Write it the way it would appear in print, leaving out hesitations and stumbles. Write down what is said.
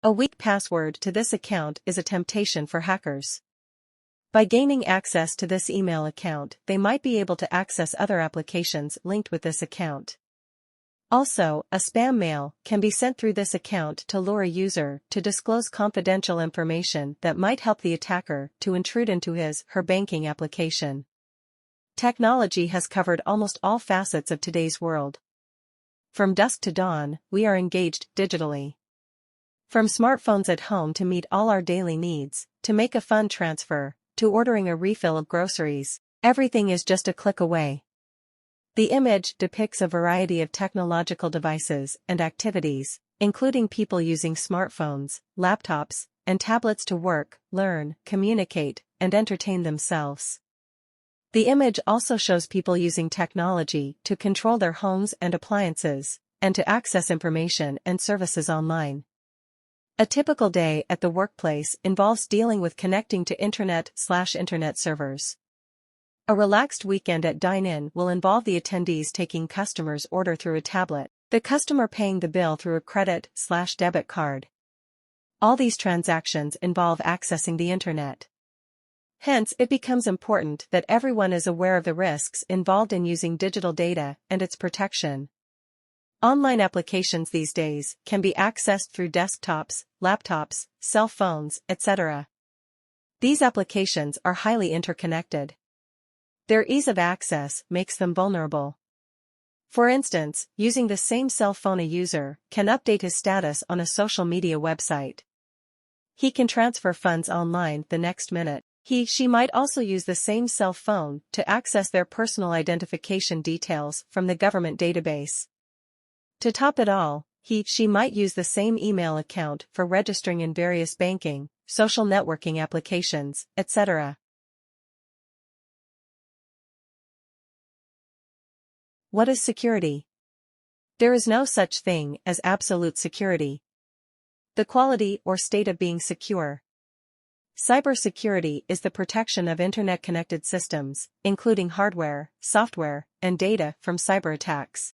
A weak password to this account is a temptation for hackers. By gaining access to this email account, they might be able to access other applications linked with this account. Also, a spam mail can be sent through this account to lure a user to disclose confidential information that might help the attacker to intrude into his/her banking application. Technology has covered almost all facets of today's world. From dusk to dawn, we are engaged digitally. From smartphones at home to meet all our daily needs, to make a fund transfer, to ordering a refill of groceries, everything is just a click away. The image depicts a variety of technological devices and activities, including people using smartphones, laptops, and tablets to work, learn, communicate, and entertain themselves. The image also shows people using technology to control their homes and appliances, and to access information and services online. A typical day at the workplace involves dealing with connecting to internet servers. A relaxed weekend at dine-in will involve the attendees taking customers' order through a tablet, the customer paying the bill through a credit/debit card. All these transactions involve accessing the internet. Hence, it becomes important that everyone is aware of the risks involved in using digital data and its protection. Online applications these days can be accessed through desktops, laptops, cell phones, etc. These applications are highly interconnected. Their ease of access makes them vulnerable. For instance, using the same cell phone, a user can update his status on a social media website. He can transfer funds online the next minute. She might also use the same cell phone to access their personal identification details from the government database. To top it all, she might use the same email account for registering in various banking, social networking applications, etc. What is security? There is no such thing as absolute security. The quality or state of being secure. Cybersecurity is the protection of internet-connected systems, including hardware, software, and data from cyber attacks.